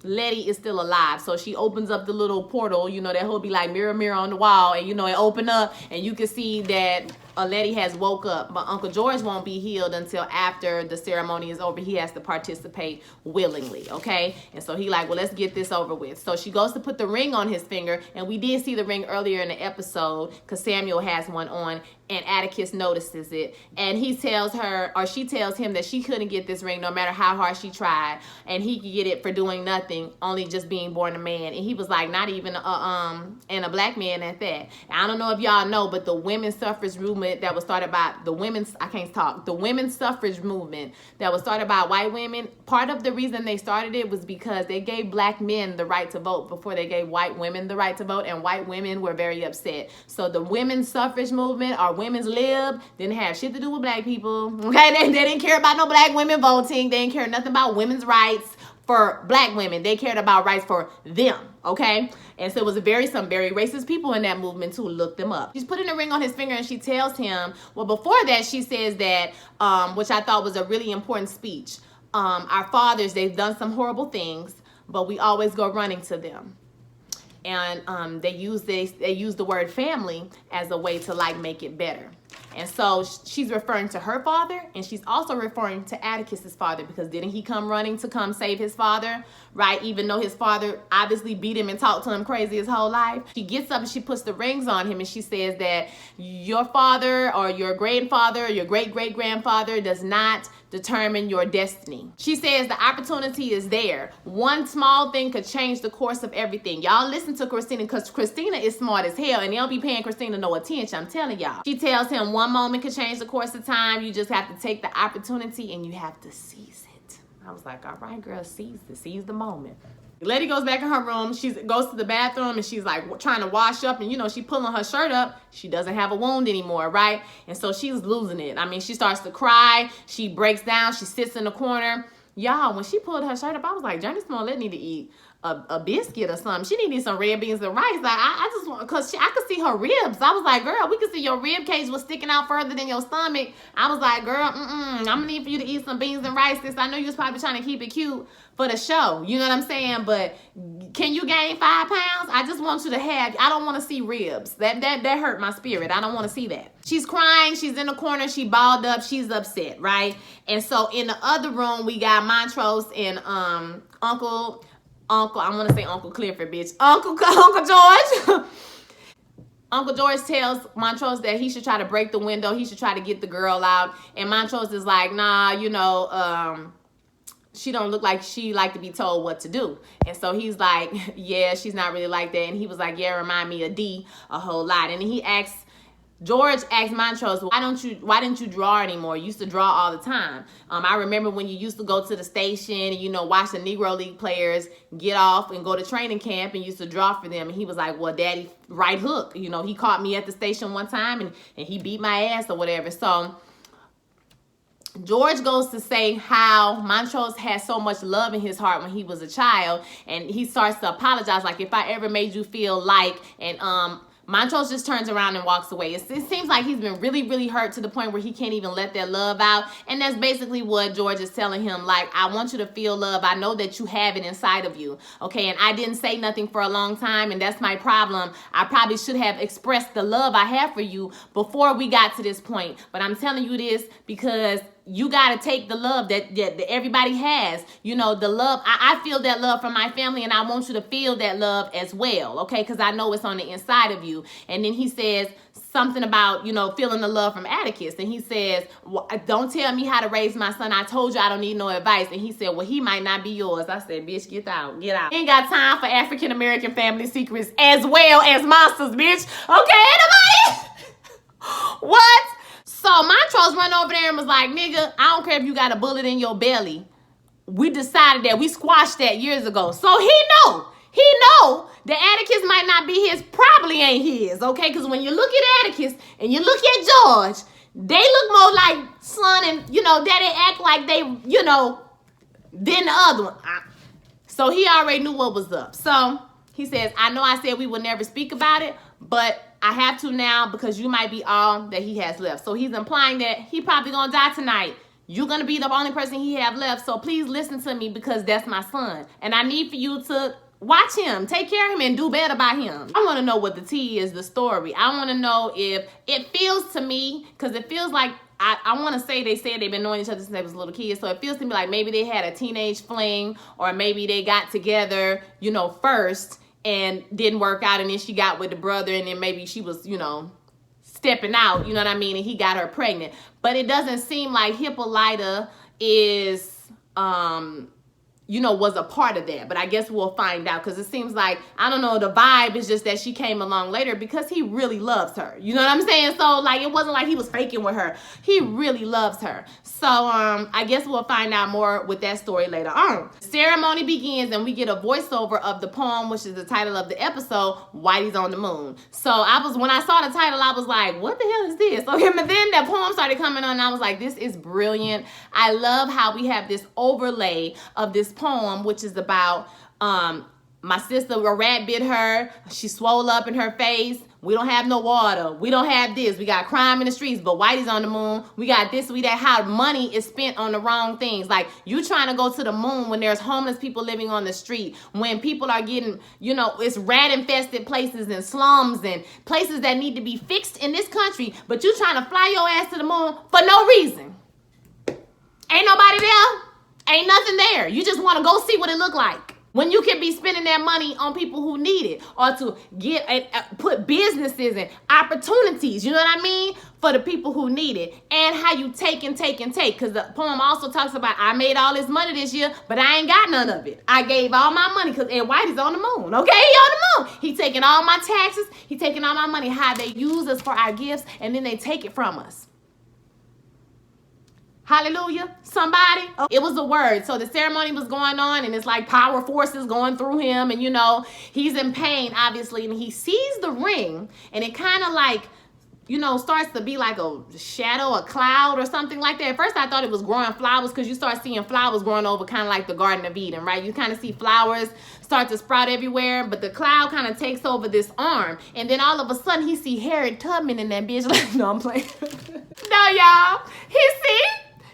Letty is still alive. So she opens up the little portal, you know, that he'll be like mirror, mirror on the wall. And, you know, it open up and you can see that Letty has woke up, but Uncle George won't be healed until after the ceremony is over. He has to participate willingly, okay? And so he like, well, let's get this over with. So she goes to put the ring on his finger, and we did see the ring earlier in the episode because Samuel has one on, and Atticus notices it. And he tells her, or she tells him that she couldn't get this ring no matter how hard she tried, and he could get it for doing nothing, only just being born a man. And he was like, not even and a black man at that. And I don't know if y'all know, but the women's suffrage movement that was started by the women's suffrage movement that was started by white women, part of the reason they started it was because they gave black men the right to vote before they gave white women the right to vote, and white women were very upset. So the women's suffrage movement, or women's lib, didn't have shit to do with black people, okay? They didn't care about no black women voting. They didn't care nothing about women's rights for black women. They cared about rights for them, okay? And so it was some very racist people in that movement too. Look them up. She's putting a ring on his finger, and she tells him, well, before that, she says that, which I thought was a really important speech. Our fathers, they've done some horrible things, but we always go running to them. And they use the word family as a way to like make it better. And so she's referring to her father, and she's also referring to Atticus's father, because didn't he come running to come save his father, right? Even though his father obviously beat him and talked to him crazy his whole life. She gets up and she puts the rings on him, and she says that your father or your grandfather or your great-great-grandfather does not determine your destiny. She says the opportunity is there. One small thing could change the course of everything. Y'all listen to Christina, because Christina is smart as hell, and they don't be paying Christina no attention. I'm telling y'all. She tells him one moment could change the course of time. You just have to take the opportunity and you have to seize it. I was like, all right, girl, seize the moment. The lady goes back in her room. She goes to the bathroom and she's like trying to wash up, and you know, she pulling her shirt up. She doesn't have a wound anymore, right? And so she's losing it. I mean, she starts to cry. She breaks down. She sits in the corner. Y'all, when she pulled her shirt up, I was like, Journey Smollett need to eat a biscuit or something. She needed some red beans and rice. Like, I just want, because I could see her ribs. I was like, girl, we could see your rib cage was sticking out further than your stomach. I was like, girl, I'm gonna need for you to eat some beans and rice. I know you was probably trying to keep it cute for the show. You know what I'm saying? But can you gain 5 pounds? I just want you to have, I don't want to see ribs. That hurt my spirit. I don't want to see that. She's crying. She's in the corner. She balled up. She's upset, right? And so in the other room, we got Montrose and Uncle, I want to say Uncle Clifford, bitch. Uncle George. Uncle George tells Montrose that he should try to break the window. He should try to get the girl out. And Montrose is like, nah, you know, she don't look like she like to be told what to do. And so he's like, yeah, she's not really like that. And he was like, yeah, remind me of D a whole lot. And he asks, George asked Montrose, why didn't you draw anymore? You used to draw all the time. I remember when you used to go to the station and, you know, watch the Negro League players get off and go to training camp and used to draw for them. And he was like, well, Daddy, right hook. You know, he caught me at the station one time and he beat my ass or whatever. So George goes to say how Montrose had so much love in his heart when he was a child. And he starts to apologize, like, if I ever made you feel like, and Montrose just turns around and walks away. It seems like he's been really, really hurt to the point where he can't even let that love out. And that's basically what George is telling him. Like, I want you to feel love. I know that you have it inside of you. Okay, and I didn't say nothing for a long time, and that's my problem. I probably should have expressed the love I have for you before we got to this point. But I'm telling you this because you got to take the love that everybody has. You know, the love, I feel that love from my family, and I want you to feel that love as well, okay? Because I know it's on the inside of you. And then he says something about, you know, feeling the love from Atticus. And he says, well, don't tell me how to raise my son. I told you I don't need no advice. And he said, well, he might not be yours. I said, bitch, get out, get out. Ain't got time for African-American family secrets as well as monsters, bitch. Okay, anybody? What? So Montrose run over there and was like, nigga, I don't care if you got a bullet in your belly. We decided that. We squashed that years ago. So he know that Atticus might not be his, probably ain't his, okay? Because when you look at Atticus and you look at George, they look more like son and, you know, daddy act like they, you know, than the other one. So he already knew what was up. So he says, I know I said we would never speak about it, but I have to now because you might be all that he has left. So he's implying that he probably gonna die tonight. You're gonna be the only person he have left. So please listen to me because that's my son. And I need for you to watch him, take care of him, and do better by him. I wanna know what the tea is, the story. I wanna know if it feels to me, because it feels like, I want to say they said they've been knowing each other since they was little kids. So it feels to me like maybe they had a teenage fling, or maybe they got together, you know, first and didn't work out, and then she got with the brother, and then maybe she was, you know, stepping out, you know what I mean, and he got her pregnant. But it doesn't seem like Hippolyta is, you know, was a part of that. But I guess we'll find out, because it seems like, I don't know, the vibe is just that she came along later because he really loves her. You know what I'm saying? So, like, it wasn't like he was faking with her. He really loves her. So, I guess we'll find out more with that story later on. The ceremony begins, and we get a voiceover of the poem, which is the title of the episode, Whitey's on the Moon. So, when I saw the title, I was like, what the hell is this? Okay, but then that poem started coming on, and I was like, this is brilliant. I love how we have this overlay of this poem, which is about My sister, a rat bit her. She swole up in her face. We don't have no water. We don't have this. We got crime in the streets, but Whitey's on the moon. We got this, we that. How money is spent on the wrong things. Like, you trying to go to the moon when there's homeless people living on the street, when people are getting, you know, it's rat-infested places and slums and places that need to be fixed in this country, but you trying to fly your ass to the moon for no reason. Ain't nobody there. Ain't nothing there. You just want to go see what it look like. When you can be spending that money on people who need it, or to get put businesses and opportunities, you know what I mean, for the people who need it. And how you take and take and take, because the poem also talks about, I made all this money this year, but I ain't got none of it. I gave all my money, and Whitey's on the moon, okay? He on the moon. He taking all my taxes. He taking all my money. How they use us for our gifts, and then they take it from us. Hallelujah. Somebody. Oh, it was a word. So the ceremony was going on, and it's like power forces going through him, and you know, he's in pain, obviously, and he sees the ring, and it kind of like, you know, starts to be like a shadow, a cloud or something like that. At first I thought it was growing flowers, because you start seeing flowers growing over kind of like the Garden of Eden, right? You kind of see flowers start to sprout everywhere, but the cloud kind of takes over this arm, and then all of a sudden he see Harriet Tubman in that bitch. Like, no, I'm playing. No, y'all.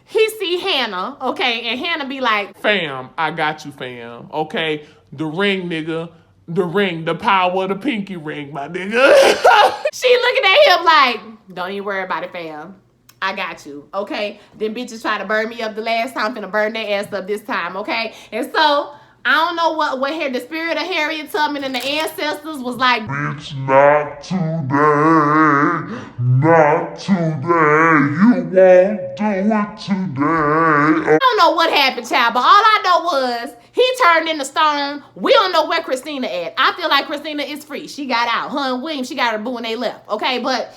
He see Hannah, okay, and Hannah be like, Fam, I got you, fam. Okay, the ring, nigga. The ring, the power of the pinky ring, my nigga. she looking at him like, don't even worry about it, fam. I got you, okay? Them bitches try to burn me up the last time, finna burn their ass up this time, okay? And so, I don't know what here the spirit of Harriet Tubman and the ancestors was like, bitch, not today, not today, you won't do it today. I don't know what happened, child, but all I know was he turned into stone. We don't know where Christina at. I feel like Christina is free. She got out. Her and William, she got her boo and they left, okay? But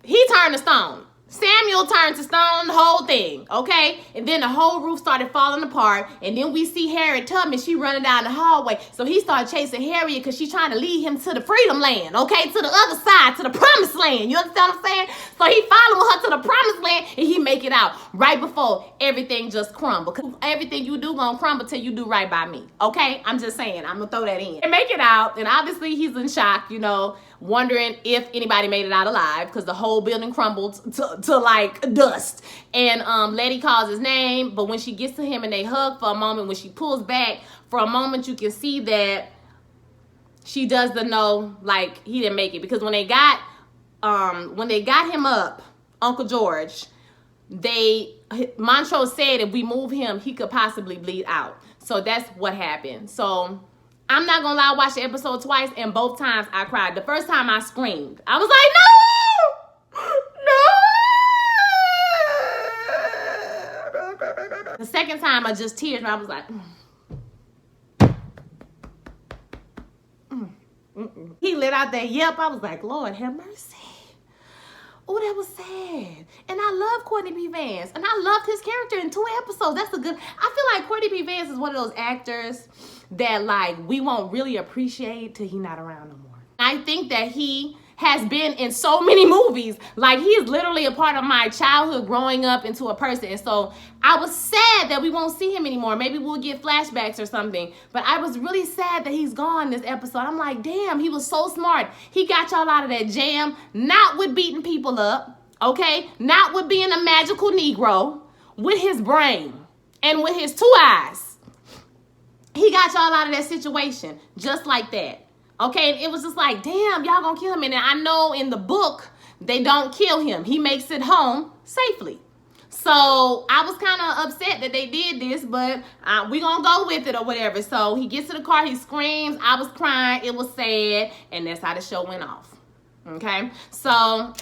he turned to stone. Samuel turned to stone, the whole thing, okay? And then the whole roof started falling apart. And then we see Harriet Tubman, she running down the hallway. So he started chasing Harriet because she's trying to lead him to the freedom land, okay? To the other side, to the promised land. You understand what I'm saying? So he following her to the promised land, and he make it out right before everything just crumbled. Because everything you do gonna crumble till you do right by me, okay? I'm just saying, I'm gonna throw that in. And make it out, and obviously he's in shock, you know, wondering if anybody made it out alive, because the whole building crumbled to like dust. And Letty calls his name, but when she gets to him and they hug for a moment, when she pulls back for a moment, you can see that she doesn't know, like, he didn't make it. Because when they got him up, Uncle George, Montrose said if we move him, he could possibly bleed out. So that's what happened. So I'm not gonna lie, I watched the episode twice, and both times I cried. The first time I screamed. I was like, no! The second time I just teared, and I was like, He let out that yelp. I was like, Lord have mercy. Oh, that was sad. And I love Courtney B. Vance. And I loved his character in 2 episodes. That's a good, I feel like Courtney B. Vance is one of those actors that, like, we won't really appreciate till he's not around no more. I think that he has been in so many movies. Like, he is literally a part of my childhood growing up into a person. And so I was sad that we won't see him anymore. Maybe we'll get flashbacks or something. But I was really sad that he's gone this episode. I'm like, damn, he was so smart. He got y'all out of that jam, not with beating people up, okay? Not with being a magical Negro, with his brain and with his 2 eyes. He got y'all out of that situation just like that. Okay, and it was just like, damn, y'all gonna kill him. And I know in the book, they don't kill him. He makes it home safely. So I was kind of upset that they did this, but we gonna go with it or whatever. So he gets to the car, he screams, I was crying, it was sad, and that's how the show went off. Okay, so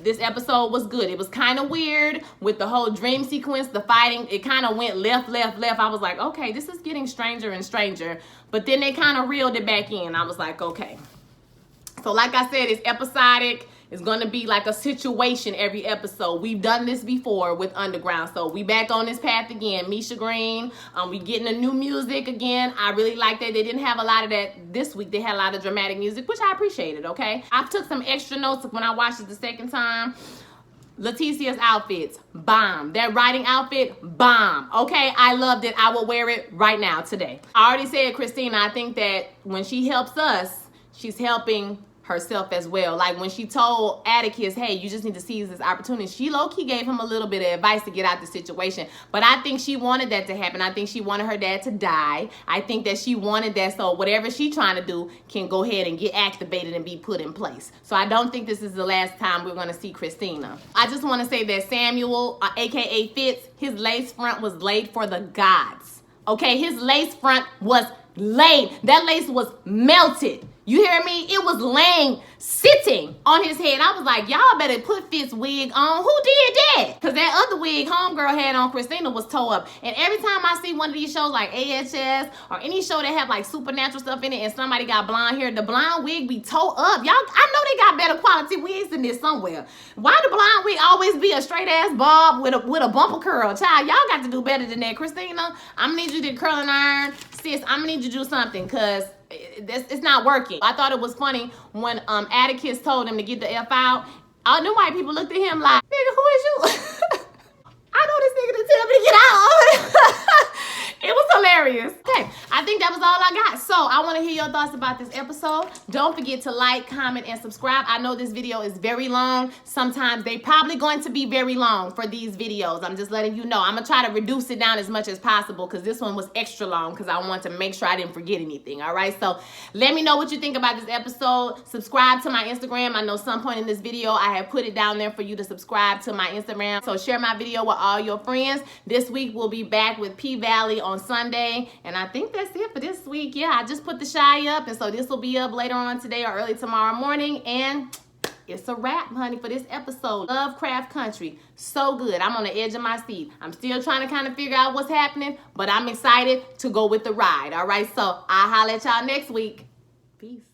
this episode was good. It was kind of weird with the whole dream sequence, the fighting. It kind of went left. I was like, okay, this is getting stranger and stranger. But then they kind of reeled it back in. I was like, okay. So like I said, it's episodic. It's going to be like a situation every episode. We've done this before with Underground. So we back on this path again. Misha Green. We getting a new music again. I really like that. They didn't have a lot of that this week. They had a lot of dramatic music, which I appreciated, okay? I took some extra notes when I watched it the second time. Leticia's outfits, bomb. That riding outfit, bomb. Okay, I loved it. I will wear it right now today. I already said, Christina, I think that when she helps us, she's helping herself as well. Like when she told Atticus, hey, you just need to seize this opportunity, she low-key gave him a little bit of advice to get out the situation. But I think she wanted that to happen. I think she wanted her dad to die. I think that she wanted that so whatever she's trying to do can go ahead and get activated and be put in place. So I don't think this is the last time we're going to see Christina. I just want to say that Samuel, aka Fitz, his lace front was laid for the gods. Okay, his lace front was laid. That lace was melted. You hear me? It was laying, sitting on his head. I was like, y'all better put Fitz's wig on. Who did that? Because that other wig homegirl had on Christina was tore up. And every time I see one of these shows like AHS or any show that have like supernatural stuff in it and somebody got blonde hair, the blonde wig be tore up. Y'all, I know they got better quality wigs than this somewhere. Why the blonde wig always be a straight ass bob with a bumper curl? Child, y'all got to do better than that. Christina, I'm gonna need you to curl and iron. Sis, I'm gonna need you to do something because it's not working. I thought it was funny when Atticus told him to get the F out. All the white people looked at him like, nigga, who is you? I know this nigga to tell me to get out. It was hilarious. Okay, I think that was all I got. So I want to hear your thoughts about this episode. Don't forget to like, comment, and subscribe. I know this video is very long. Sometimes they probably going to be very long for these videos. I'm just letting you know. I'm going to try to reduce it down as much as possible because this one was extra long because I want to make sure I didn't forget anything. All right, so let me know what you think about this episode. Subscribe to my Instagram. I know some point in this video I have put it down there for you to subscribe to my Instagram. So share my video with all your friends. This week we'll be back with P-Valley on Sunday, and I think that's it for this week. Yeah, I just put the Shy up, and so this will be up later on today or early tomorrow morning, and it's a wrap, honey, for this episode. Lovecraft Country, so good. I'm on the edge of my seat. I'm still trying to kind of figure out what's happening, but I'm excited to go with the ride. All right, so I'll holler at y'all next week. Peace.